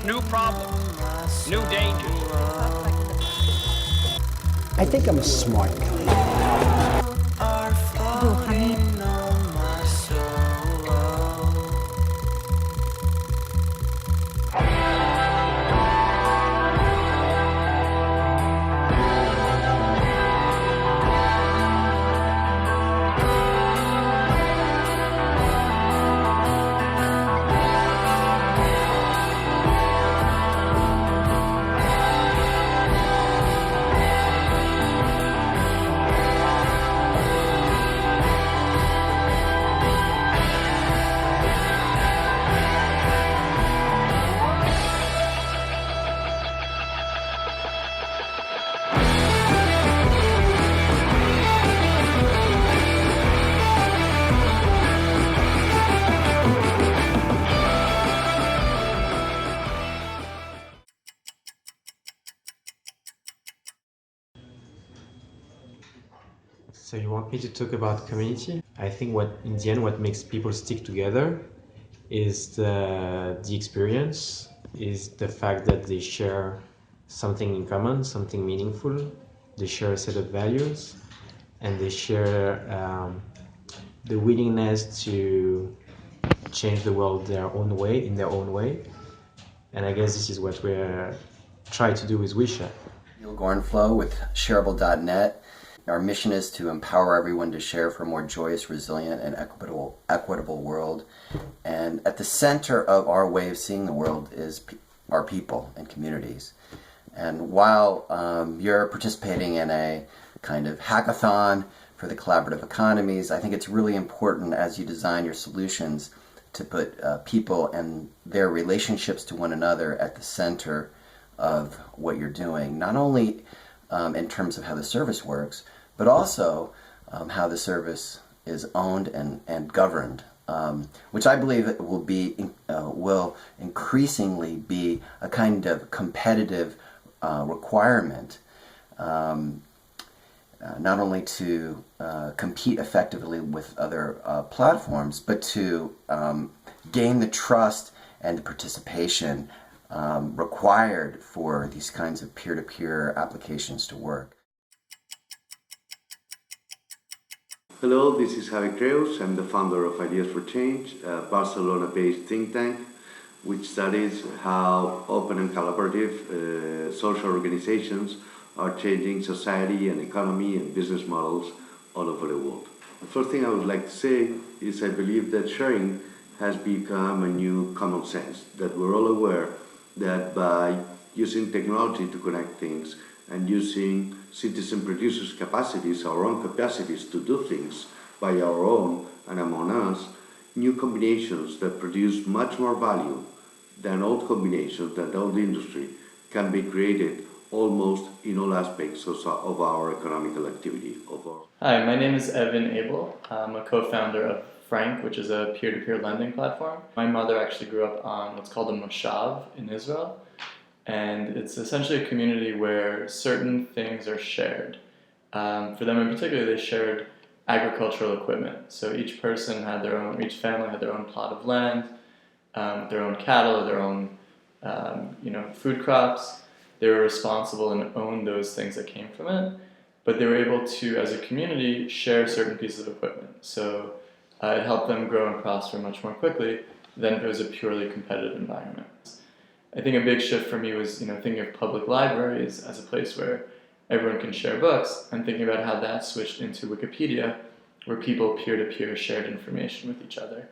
new problems, new dangers. I think I'm a smart guy. So you want me to talk about community? I think in the end what makes people stick together is the experience, is the fact that they share something in common, something meaningful. They share a set of values, and they share the willingness to change the world in their own way. And I guess this is what we're trying to do with WeShare. Neil Gornflow with Shareable.net. Our mission is to empower everyone to share for a more joyous, resilient, and equitable world. And at the center of our way of seeing the world is our people and communities. And while you're participating in a kind of hackathon for the collaborative economies, I think it's really important as you design your solutions to put people and their relationships to one another at the center of what you're doing, not only in terms of how the service works, but also how the service is owned and governed, which I believe will increasingly be a kind of competitive requirement, not only to compete effectively with other platforms, but to gain the trust and the participation required for these kinds of peer-to-peer applications to work. Hello, this is Javi Creus. I'm the founder of Ideas for Change, a Barcelona-based think tank which studies how open and collaborative social organizations are changing society and economy and business models all over the world. The first thing I would like to say is I believe that sharing has become a new common sense, that we're all aware that by using technology to connect things and using citizen producers' capacities, our own capacities to do things by our own and among us, new combinations that produce much more value than old combinations, than the old industry, can be created almost in all aspects of our economical activity. Hi, my name is Evan Abel. I'm a co-founder of Frank, which is a peer-to-peer lending platform. My mother actually grew up on what's called a moshav in Israel, and it's essentially a community where certain things are shared. For them in particular, they shared agricultural equipment. So each family had their own plot of land, their own cattle, their own food crops. They were responsible and owned those things that came from it, but they were able to, as a community, share certain pieces of equipment. So it helped them grow and prosper much more quickly than if it was a purely competitive environment. I think a big shift for me was thinking of public libraries as a place where everyone can share books, and thinking about how that switched into Wikipedia, where people peer-to-peer shared information with each other.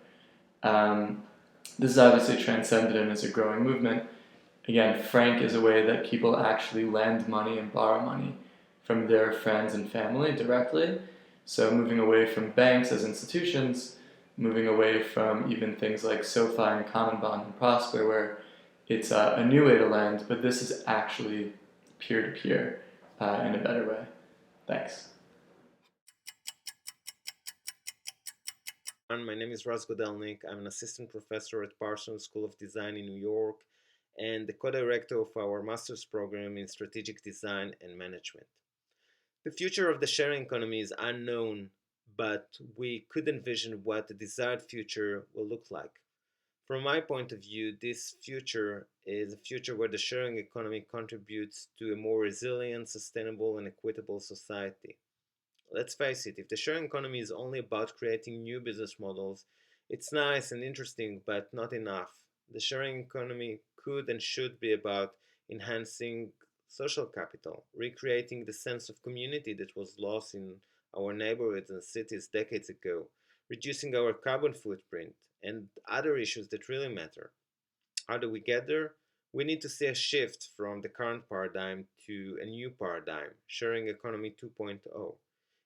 This is obviously transcended and is a growing movement. Again, Frank is a way that people actually lend money and borrow money from their friends and family directly. So moving away from banks as institutions, moving away from even things like SoFi and Common Bond and Prosper, where it's a new way to lend, but this is actually peer-to-peer in a better way. Thanks. My name is Raz Godelnik. I'm an assistant professor at Parsons School of Design in New York and the co-director of our master's program in strategic design and management. The future of the sharing economy is unknown, but we could envision what the desired future will look like. From my point of view, this future is a future where the sharing economy contributes to a more resilient, sustainable, and equitable society. Let's face it, if the sharing economy is only about creating new business models, it's nice and interesting, but not enough. The sharing economy could and should be about enhancing social capital, recreating the sense of community that was lost in our neighborhoods and cities decades ago, reducing our carbon footprint, and other issues that really matter. How do we get there? We need to see a shift from the current paradigm to a new paradigm, sharing economy 2.0.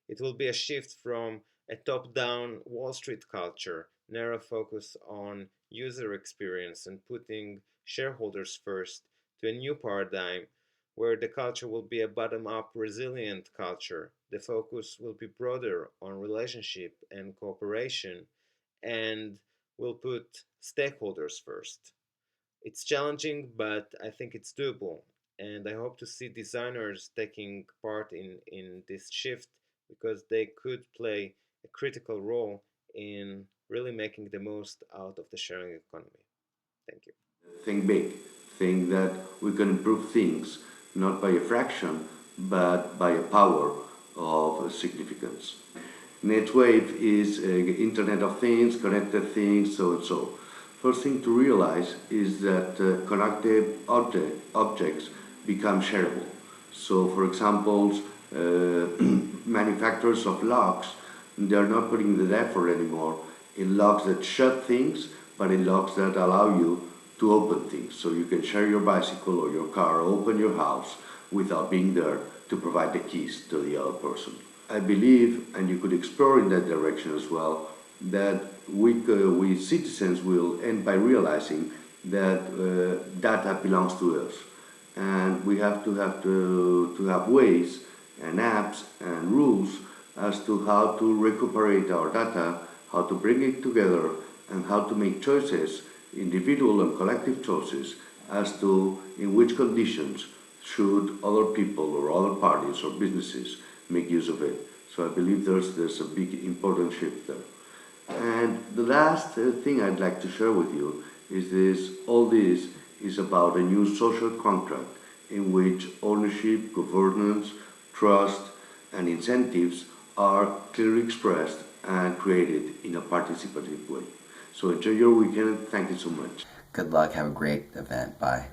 It will be a shift from a top-down Wall Street culture, narrow focus on user experience and putting shareholders first, to a new paradigm where the culture will be a bottom-up resilient culture. The focus will be broader on relationship and cooperation and will put stakeholders first. It's challenging, but I think it's doable. And I hope to see designers taking part in this shift because they could play a critical role in really making the most out of the sharing economy. Thank you. Think big. Think that we can improve things not by a fraction, but by a power of significance. NetWave is Internet of Things, connected things, so and so. First thing to realize is that connected objects become shareable. So, for example, manufacturers of locks, they're not putting the effort anymore in locks that shut things, but in locks that allow you to open things. So you can share your bicycle or your car, open your house without being there to provide the keys to the other person. I believe, and you could explore in that direction as well, that we citizens will end by realizing that data belongs to us, and we have to have ways and apps and rules as to how to recuperate our data, how to bring it together, and how to make choices, individual and collective choices, as to in which conditions should other people or other parties or businesses make use of it. So I believe there's a big important shift there. And the last thing I'd like to share with you is this: all this is about a new social contract in which ownership, governance, trust, and incentives are clearly expressed and created in a participative way. So enjoy your weekend. Thank you so much. Good luck. Have a great event. Bye.